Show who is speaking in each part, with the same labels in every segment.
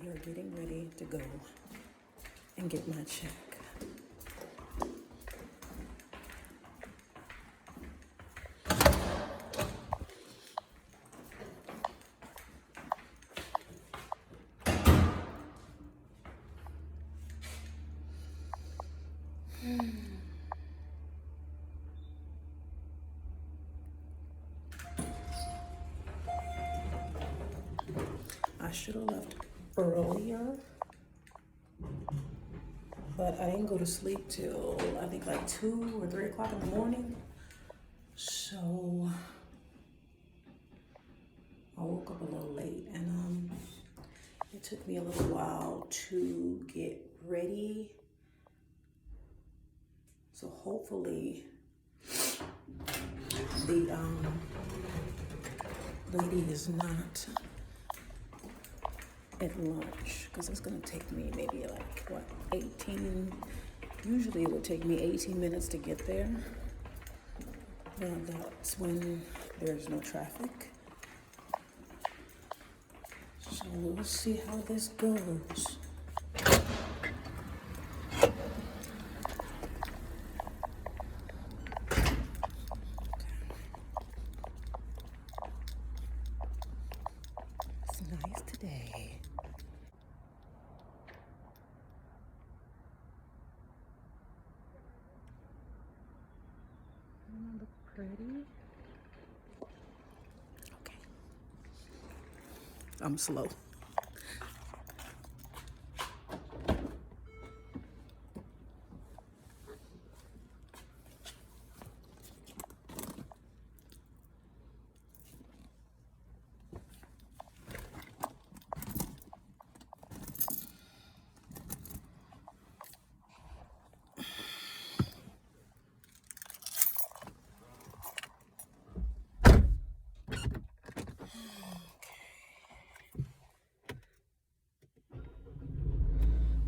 Speaker 1: we are getting ready to go and get my check. I should have left earlier, but I didn't go to sleep till I think like 2 or 3 o'clock in the morning. So I woke up a little late, and it took me a little while to get ready. So hopefully the lady is not at lunch, because it's gonna take me maybe like what, 18, usually it would take me 18 minutes to get there. And that's when there's no traffic. So we'll see how this goes. It's nice today. Look pretty. Okay. I'm slow.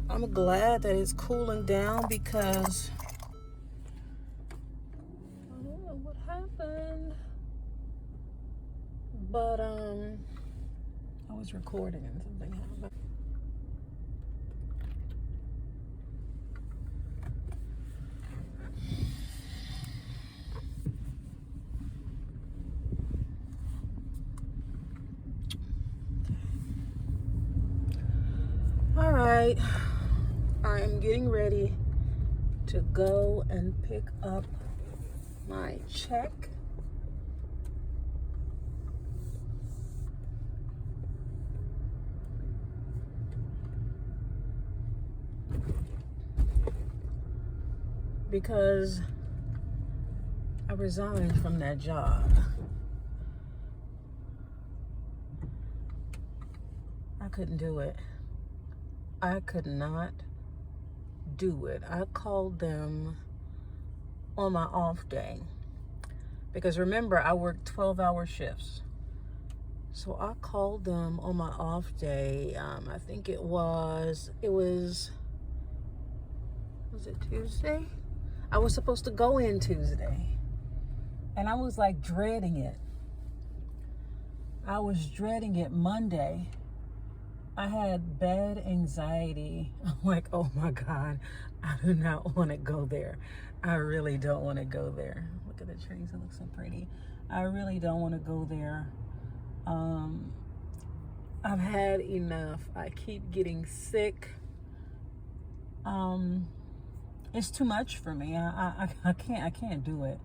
Speaker 1: I'm glad that it's cooling down, because I don't know what happened, but I was recording and something happened. All right, I am getting ready to go and pick up my check. Because I resigned from that job. I couldn't do it. I could not do it. I called them on my off day, because remember, I worked 12-hour shifts. So I called them on my off day. I think was it Tuesday? I was supposed to go in Tuesday, and I was like dreading it. I was dreading it Monday. I had bad anxiety. I'm like, oh my God, I do not want to go there. I really don't want to go there. Look at the trees, it looks so pretty. I really don't want to go there. I've had enough. I keep getting sick. It's too much for me. I can't do it.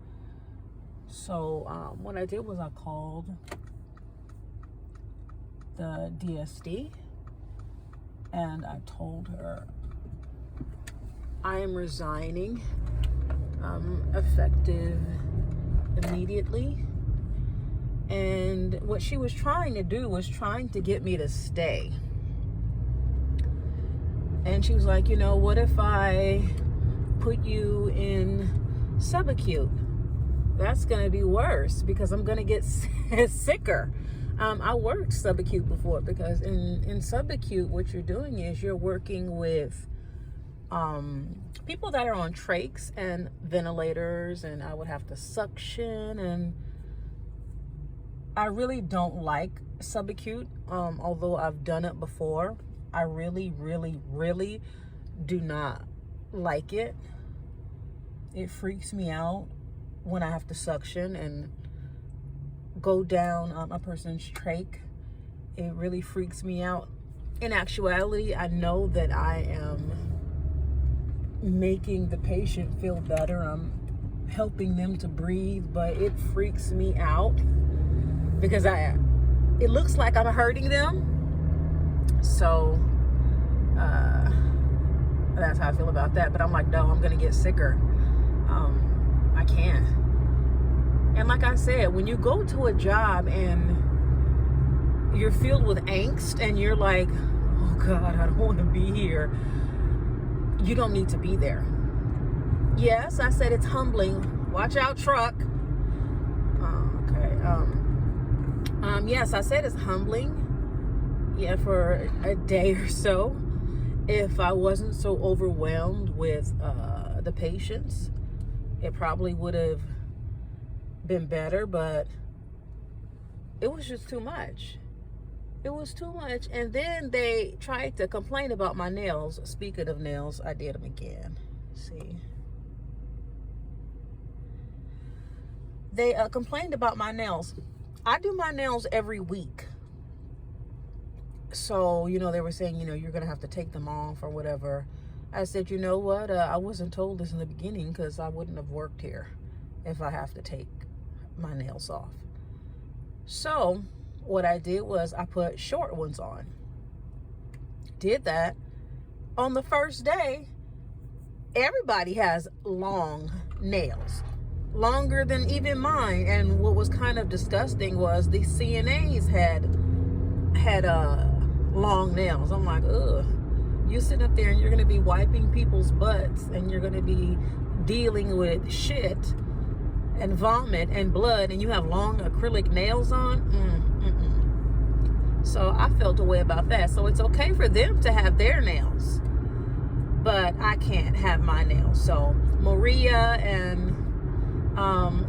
Speaker 1: So what I did was I called the DSD, and I told her I am resigning, effective immediately. And what she was trying to do was trying to get me to stay. And she was like, you know, what if I put you in subacute? That's going to be worse, because I'm going to get sicker. I worked subacute before, because in subacute, what you're doing is you're working with people that are on trachs and ventilators, and I would have to suction, and I really don't like subacute, although I've done it before. I really, really, really do not like it. It freaks me out when I have to suction and go down a person's trach. It really freaks me out. In actuality, I know that I am making the patient feel better. I'm helping them to breathe, but it freaks me out because it looks like I'm hurting them. So that's how I feel about that. But I'm like, no, I'm gonna get sicker. I can't. And like I said, when you go to a job and you're filled with angst and you're like, oh God, I don't want to be here, you don't need to be there. Yes, I said it's humbling. Watch out, truck. Okay. Yes, I said it's humbling. Yeah, for a day or so. If I wasn't so overwhelmed with the patients, it probably would have been better, but it was just too much. It was too much. And then they tried to complain about my nails. Speaking of nails, I did them again. See, they complained about my nails. I do my nails every week. So, they were saying, you're going to have to take them off or whatever. I said, you know what? I wasn't told this in the beginning because I wouldn't have worked here if I have to take my nails off. So what I did was I put short ones on. Did that. On the first day, everybody has long nails, longer than even mine. And what was kind of disgusting was the CNAs had long nails. I'm like, ugh. You sit up there and you're going to be wiping people's butts and you're going to be dealing with shit and vomit and blood, and you have long acrylic nails on. So I felt a way about that. So it's okay for them to have their nails, but I can't have my nails. So Maria and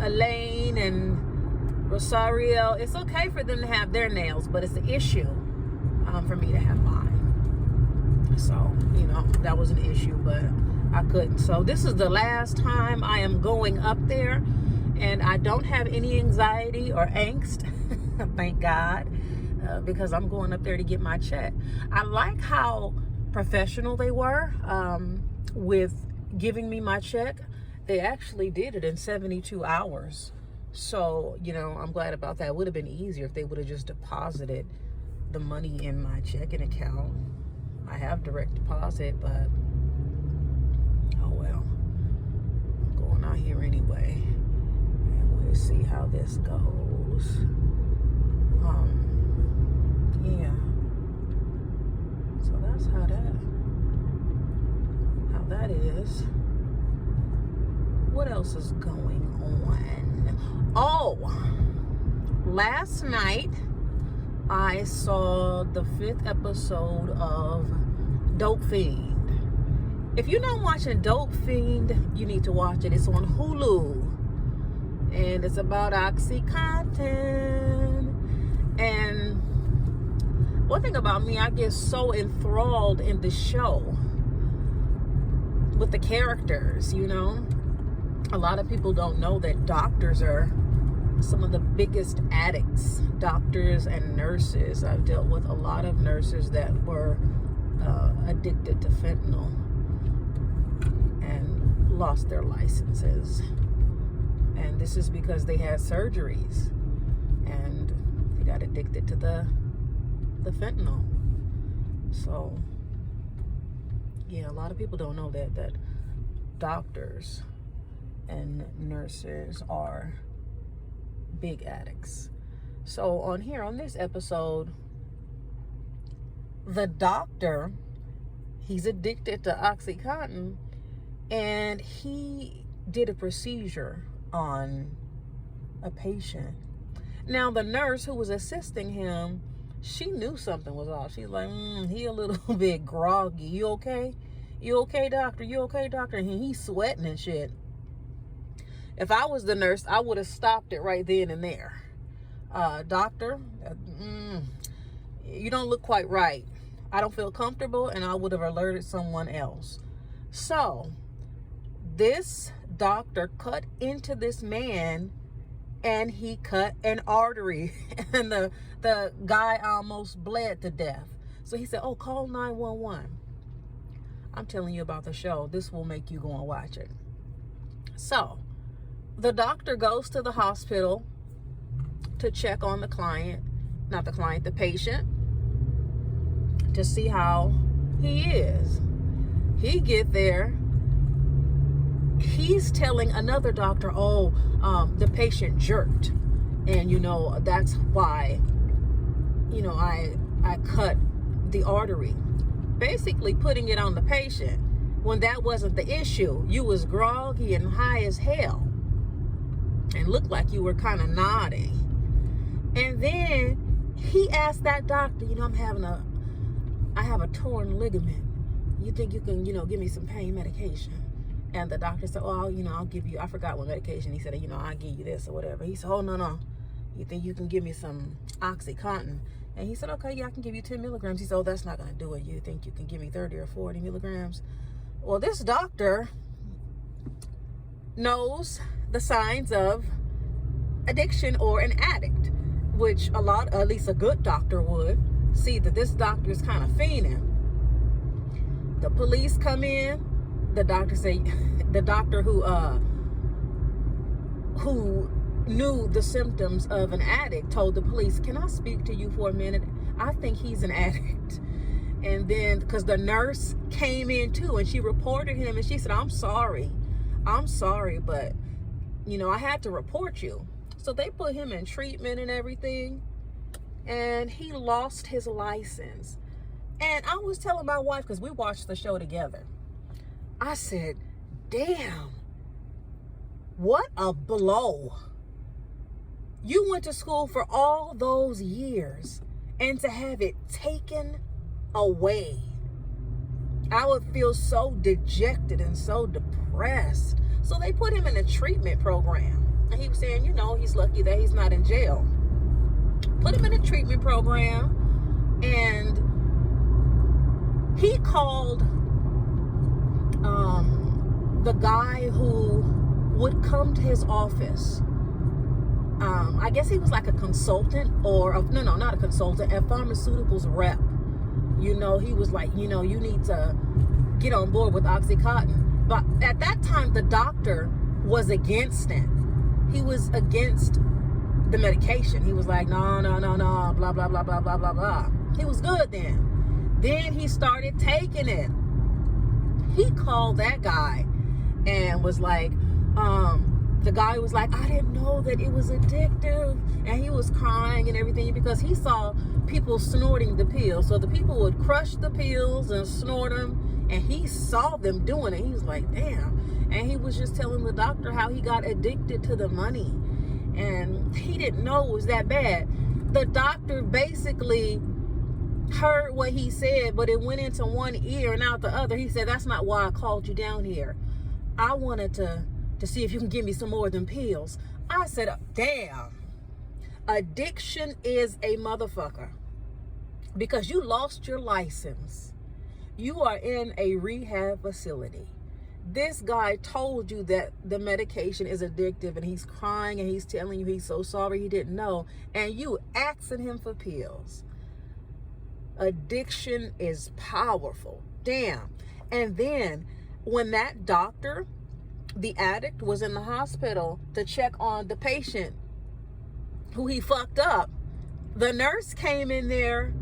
Speaker 1: Elaine and Rosario, it's okay for them to have their nails, but it's an issue for me to have mine. So, that was an issue, but I couldn't. So this is the last time I am going up there, and I don't have any anxiety or angst, thank God, because I'm going up there to get my check. I like how professional they were with giving me my check. They actually did it in 72 hours. So, I'm glad about that. It would have been easier if they would have just deposited the money in my checking account. I have direct deposit, but oh well. I'm going out here anyway, and we'll see how this goes. Yeah. So that's how that is. What else is going on? Oh, last night I saw the 5th episode of Dope Fiend. If you're not watching Dope Fiend, you need to watch it. It's on Hulu. And it's about OxyContin. And one thing about me, I get so enthralled in the show with the characters, A lot of people don't know that doctors are some of the biggest addicts. Doctors and nurses. I've dealt with a lot of nurses that were addicted to fentanyl and lost their licenses. And this is because they had surgeries and they got addicted to the fentanyl. So yeah, a lot of people don't know that doctors and nurses are big addicts. So on this episode, the doctor, he's addicted to OxyContin, and he did a procedure on a patient. Now the nurse who was assisting him, she knew something was off. She's like, he a little bit groggy. You okay? You okay, doctor? You okay, doctor? And he's sweating and shit. If I was the nurse, I would have stopped it right then and there. Doctor, you don't look quite right. I don't feel comfortable, and I would have alerted someone else. So this doctor cut into this man, and he cut an artery, and the guy almost bled to death. So he said, oh, call 911. I'm telling you about the show. This will make you go and watch it. So the doctor goes to the hospital to check on the client, not the client, the patient, to see how he is. He get there, he's telling another doctor, oh, the patient jerked, and that's why I cut the artery, basically putting it on the patient when that wasn't the issue. You was groggy and high as hell and looked like you were kind of nodding. And then he asked that doctor, I have a torn ligament. You think you can, give me some pain medication? And the doctor said, oh, I'll give you, I forgot what medication. He said, I'll give you this or whatever. He said, oh, no. You think you can give me some Oxycontin? And he said, okay, yeah, I can give you 10 milligrams. He said, oh, that's not going to do it. You think you can give me 30 or 40 milligrams? Well, this doctor knows the signs of addiction or an addict, which at least a good doctor would see that this doctor is kind of fiending. The police come in. The doctor who knew the symptoms of an addict told the police, can I speak to you for a minute? I think he's an addict. And then, because the nurse came in too, and she reported him, and she said, I'm sorry, but I had to report you. So they put him in treatment and everything, and he lost his license. And I was telling my wife, because we watched the show together, I said, damn, what a blow. You went to school for all those years, and to have it taken away. I would feel so dejected and so depressed. So they put him in a treatment program. And he was saying, he's lucky that he's not in jail. Put him in a treatment program, and he called the guy who would come to his office. I guess he was like a consultant, or not a consultant, a pharmaceuticals rep. He was like, you need to get on board with Oxycontin. But at that time, the doctor was against it. He was against the medication. He was like, no, blah, blah, blah, blah, blah, blah, blah. He was good then. Then he started taking it. He called that guy and was like, the guy was like, I didn't know that it was addictive. And he was crying and everything because he saw people snorting the pills. So the people would crush the pills and snort them. And he saw them doing it. He was like, damn. And he was just telling the doctor how he got addicted to the money. And he didn't know it was that bad. The doctor basically heard what he said, but it went into one ear and out the other. He said, that's not why I called you down here. I wanted to see if you can give me some more than pills. I said, damn, addiction is a motherfucker, because you lost your license. You are in a rehab facility. This guy told you that the medication is addictive, and he's crying and he's telling you he's so sorry he didn't know, and you asking him for pills. Addiction is powerful. Damn. And then when that doctor, the addict, was in the hospital to check on the patient who he fucked up, the nurse came in there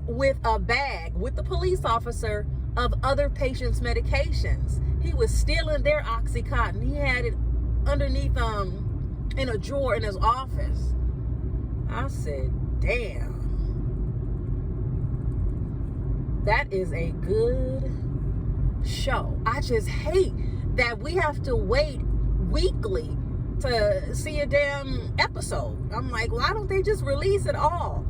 Speaker 1: with a bag with the police officer of other patients' medications. He was stealing their Oxycontin. He had it underneath in a drawer in his office. I said, damn. That is a good show. I just hate that we have to wait weekly to see a damn episode. I'm like, why don't they just release it all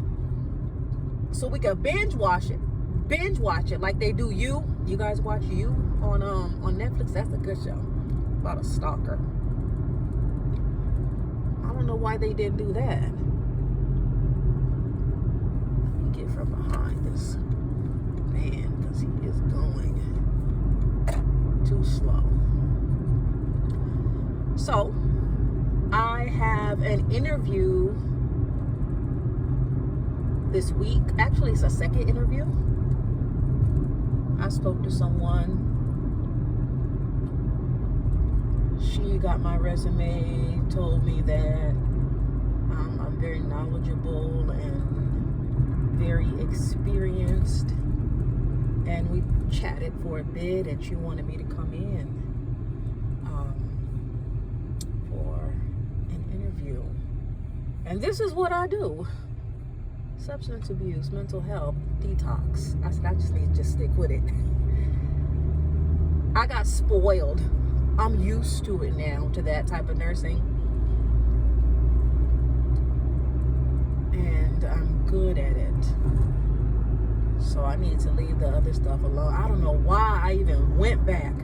Speaker 1: so we can binge watch it like they do You. You guys watch You on Netflix? That's a good show about a stalker. I don't know why they didn't do that. Let me get from behind this man, because he is going too slow. So I have an interview this week. Actually, it's a second interview. I spoke to someone. She got my resume, told me that I'm very knowledgeable and very experienced, and we chatted for a bit, and she wanted me to come in for an interview. And this is what I do: substance abuse, mental health, detox. I said I just need to just stick with it. I got spoiled. I'm used to it now, to that type of nursing. And I'm good at it. So I need to leave the other stuff alone. I don't know why I even went back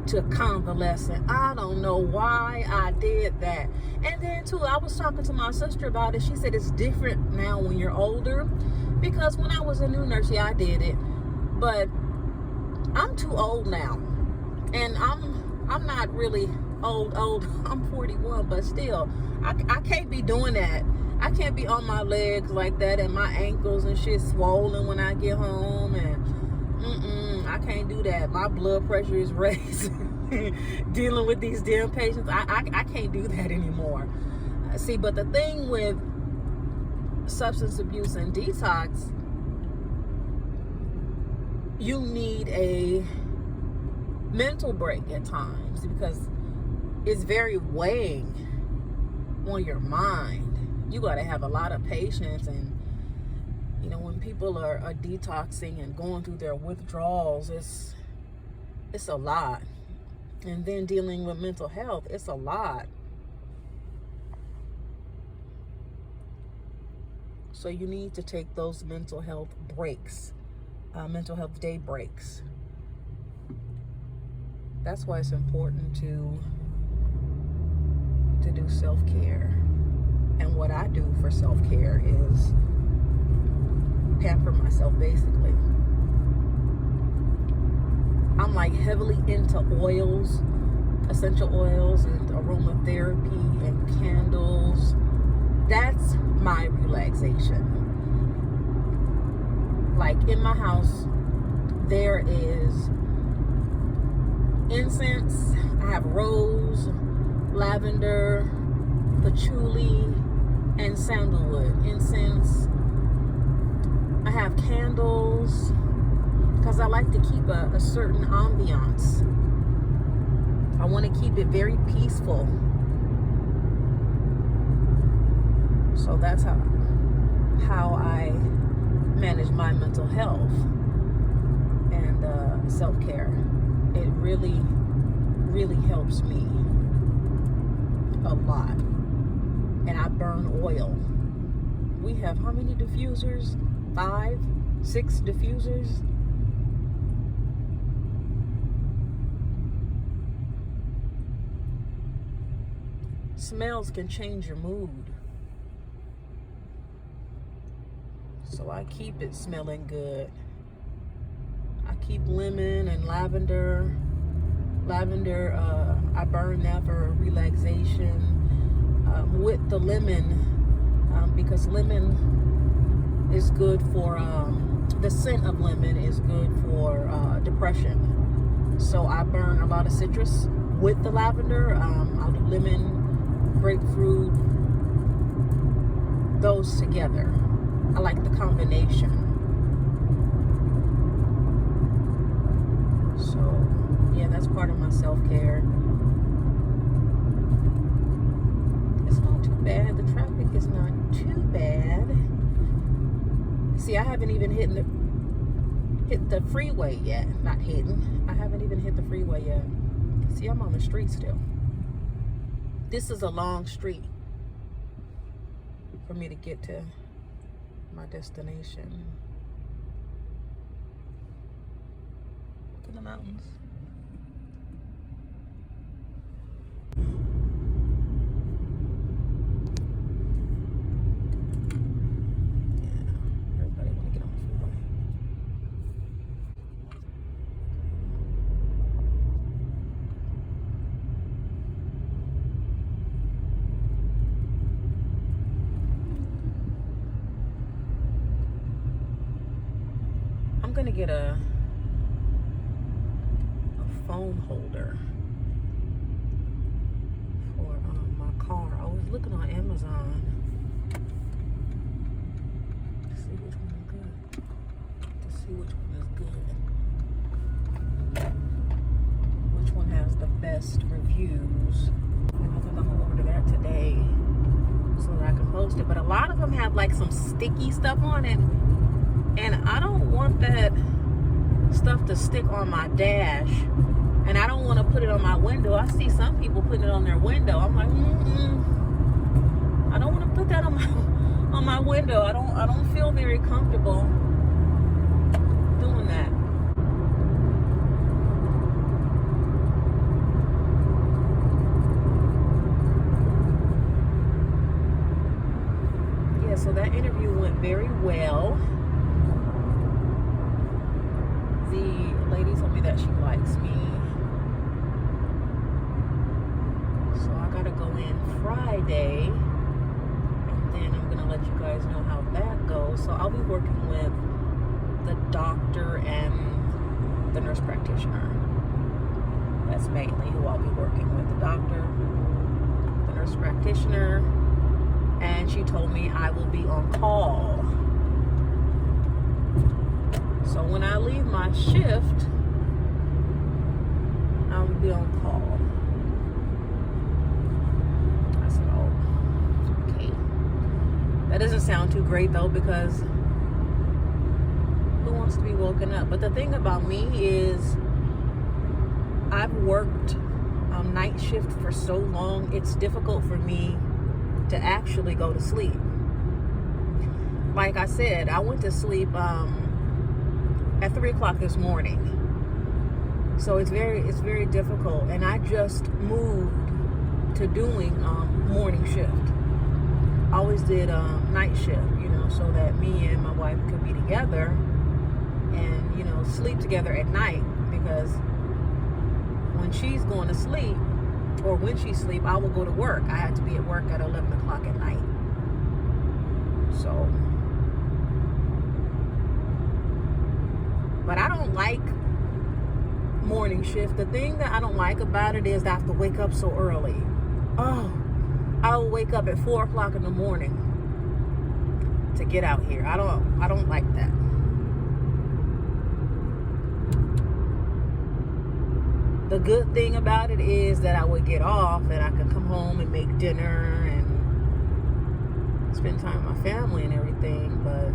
Speaker 1: to convalescent. I don't know why I did that. And then too, I was talking to my sister about it. She said it's different now when you're older. Because when I was a new nurse, yeah, I did it. But I'm too old now. And I'm not really old. I'm 41, but still, I can't be doing that. I can't be on my legs like that and my ankles and shit swollen when I get home. And I can't do that. My blood pressure is raised dealing with these damn patients. I can't do that anymore. See, but the thing with substance abuse and detox, you need a mental break at times, because it's very weighing on your mind. You got to have a lot of patience. And you know, when people are detoxing and going through their withdrawals, it's a lot. And then dealing with mental health, it's a lot. So you need to take those mental health breaks, mental health day breaks. That's why it's important to do self-care. And what I do for self-care is pamper myself, basically. I'm like heavily into oils, essential oils, and aromatherapy and candles. That's my relaxation. Like in my house, there is incense. I have rose, lavender, patchouli, and sandalwood. Incense. I have candles because I like to keep a certain ambiance. I want to keep it very peaceful. So that's how I manage my mental health and self-care. It really, really helps me a lot. And I burn oil. We have how many diffusers? 5, 6 diffusers. Smells can change your mood. So I keep it smelling good. I keep lemon and lavender. I burn that for relaxation. With the lemon, because lemon is good for, the scent of lemon is good for depression. So I burn a lot of citrus with the lavender. I'll do lemon, grapefruit, those together. I like the combination. So yeah, that's part of my self-care. It's not too bad. The traffic is not too bad. See, I haven't even hit the freeway yet. Not hidden. I haven't even hit the freeway yet. See, I'm on the street still. This is a long street for me to get to my destination. Look at the mountains. gonna get a phone holder for my car. I was looking on Amazon to see which one is good. Which one has the best reviews. And I think I'm gonna order that today so that I can post it. But a lot of them have like some sticky stuff on it, and I don't want that stuff to stick on my dash, and I don't want to put it on my window. I see some people putting it on their window. I'm like, I don't want to put that on my window. I don't feel very comfortable doing that. Yeah, so that interview went very well. The lady told me that she likes me. So I gotta go in Friday, and then I'm gonna let you guys know how that goes. So I'll be working with the doctor and the nurse practitioner. That's mainly who I'll be working with. The doctor, the nurse practitioner, and she told me I will be on call. So when I leave my shift, I'll be on call. I said, oh, okay. That doesn't sound too great though, because who wants to be woken up? But the thing about me is I've worked night shift for so long, it's difficult for me to actually go to sleep. Like I said, I went to sleep at 3 o'clock this morning. So it's very difficult. And I just moved to doing morning shift. I always did night shift, so that me and my wife could be together and, sleep together at night, because when she's going to sleep, or when she sleep, I will go to work. I had to be at work at 11 o'clock at night. So, but I don't like morning shift. The thing that I don't like about it is that I have to wake up so early. Oh, I will wake up at 4 o'clock in the morning to get out here. I don't like that. The good thing about it is that I would get off and I can come home and make dinner and spend time with my family and everything, but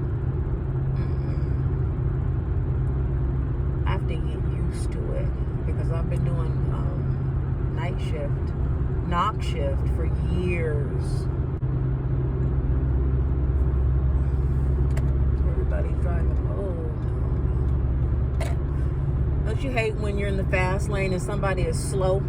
Speaker 1: I have to get used to it, because I've been doing night shift, knock shift for years. Everybody's driving. Don't you hate when you're in the fast lane and somebody is slow?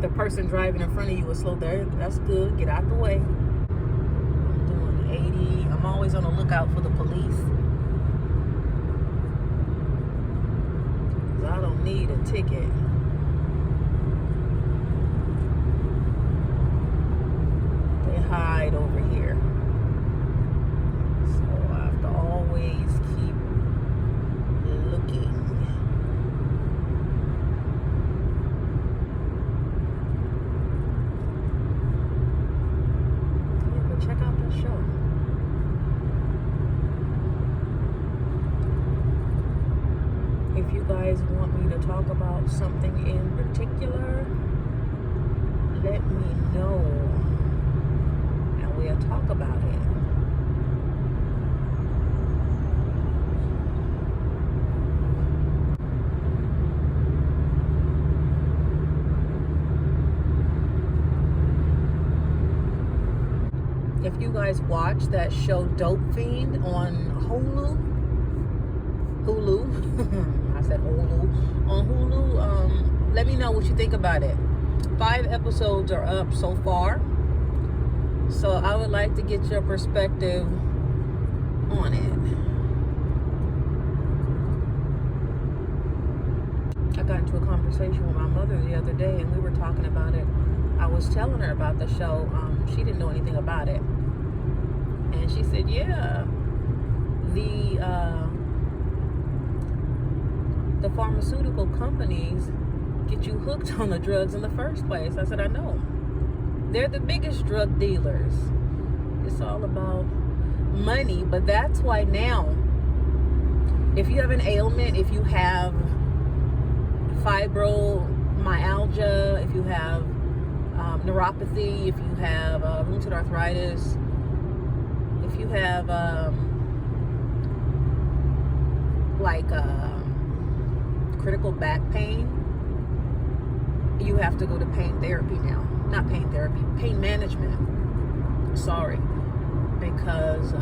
Speaker 1: The person driving in front of you is slow. There, that's good. Get out the way. I'm doing 80. I'm always on the lookout for the police. I don't need a ticket. They hide over here. So I have to always keep looking. Yeah, but check out the show. If you guys want me to talk about something in particular, let me know, and we'll talk about it. If you guys watch that show Dope Fiend on Hulu, I said Hulu, on Hulu, let me know what you think about it. 5 episodes are up so far, so I would like to get your perspective on it. I got into a conversation with my mother the other day, and we were talking about it. I was telling her about the show. She didn't know anything about it, and she said, yeah, the the pharmaceutical companies get you hooked on the drugs in the first place. I said, I know. They're the biggest drug dealers. It's all about money. But that's why now, if you have an ailment, if you have fibromyalgia, if you have neuropathy, if you have rheumatoid arthritis, if you have critical back pain, you have to go to pain therapy now. Not pain therapy, pain management. Sorry. Because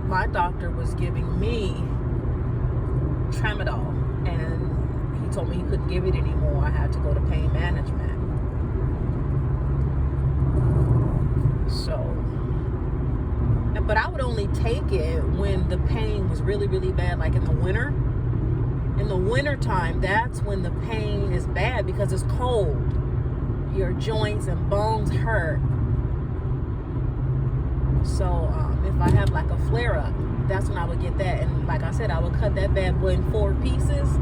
Speaker 1: my doctor was giving me tramadol, and he told me he couldn't give it anymore. I had to go to pain management. So, but I would only take it when the pain was really, really bad, like in the winter. In the winter time, that's when the pain is bad because it's cold. Your joints and bones hurt. So if I have like a flare-up, that's when I would get that. And like I said, I would cut that bad boy in 4 pieces.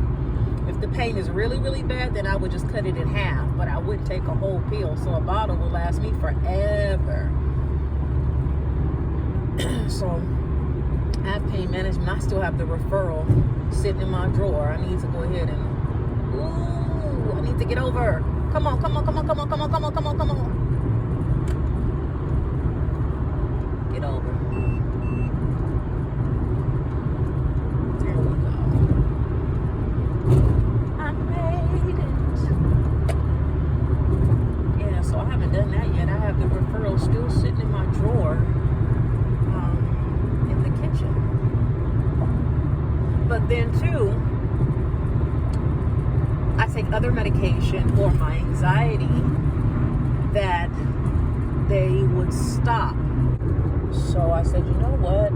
Speaker 1: If the pain is really, really bad, then I would just cut it in half. But I wouldn't take a whole pill. So a bottle will last me forever. So I have pain management. I still have the referral sitting in my drawer. I need to go ahead and, I need to get over. Come on. Get over. There we go. I made it. Yeah, so I haven't done that yet. I have the referral still sitting in my drawer in the kitchen. But then too, I take other medication for my anxiety that they would stop. So I said, you know what?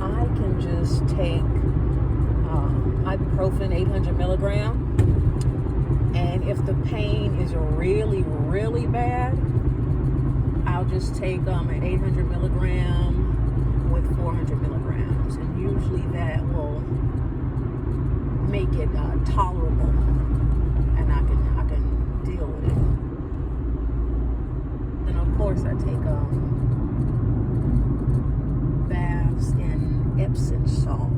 Speaker 1: I can just take ibuprofen 800 milligram. And if the pain is really, really bad, I'll just take an 800 milligram with 400 milligrams. And usually that will make it tolerable. And I can deal with it. Then of course I take baths in Epsom salt.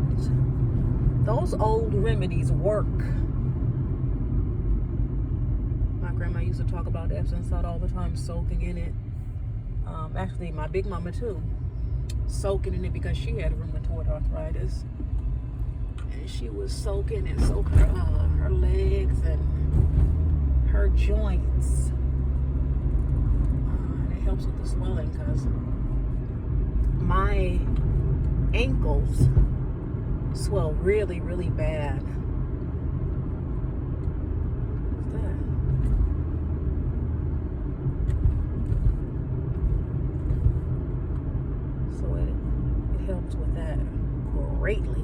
Speaker 1: Those old remedies work. My grandma used to talk about Epsom salt all the time, soaking in it. Actually, my big mama too, soaking in it because she had rheumatoid arthritis. And she was soaking her legs and her joints. And it helps with the swelling because my ankles swell really, really bad. What's that? So it helps with that greatly.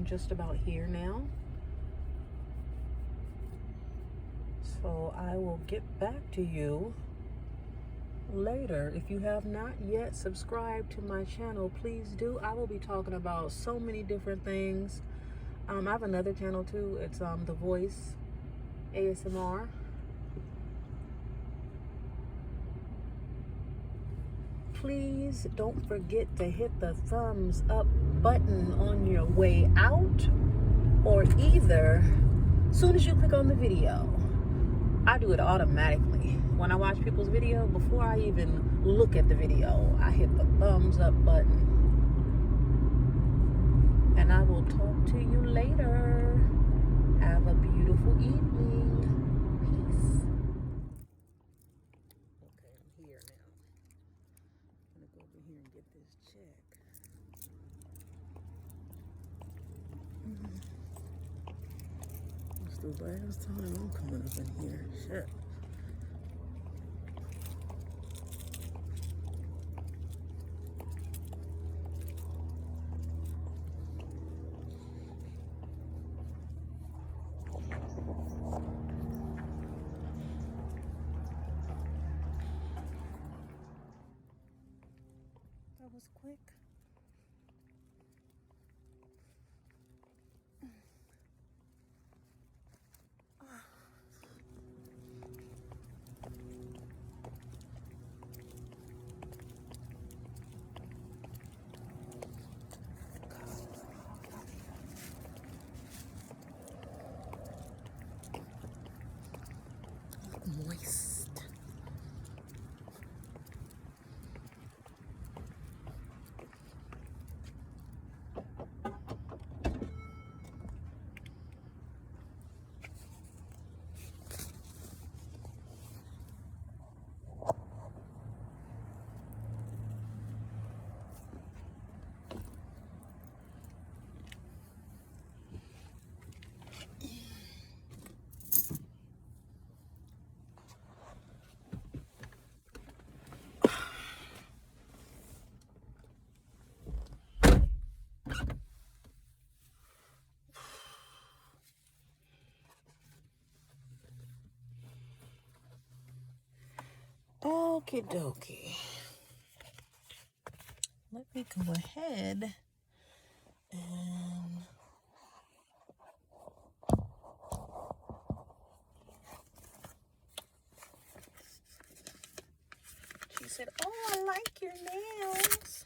Speaker 1: Just about here now, so I will get back to you later. If you have not yet subscribed to my channel, please do. I will be talking about so many different things. I have another channel too. It's The Voice ASMR. Please don't forget to hit the thumbs up button on your way out, or either soon as you click on the video. I do it automatically. When I watch people's video, before I even look at the video, I hit the thumbs up button. And I will talk to you later. Have a beautiful evening. Peace. Okay, I'm here now. I'm gonna go over here and get this check. the last time I'm coming up in here. Shit. That was quick. Moist. Okie dokie. Let me go ahead and she said, "Oh, I like your nails."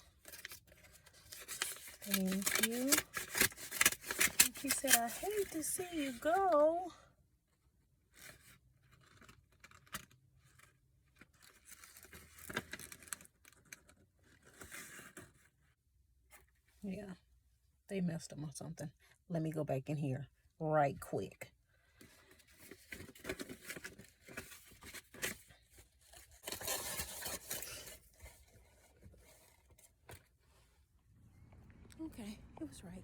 Speaker 1: Thank you. And she said, "I hate to see you go." Yeah, they messed them or something. Let me go back in here right quick. Okay, it was right.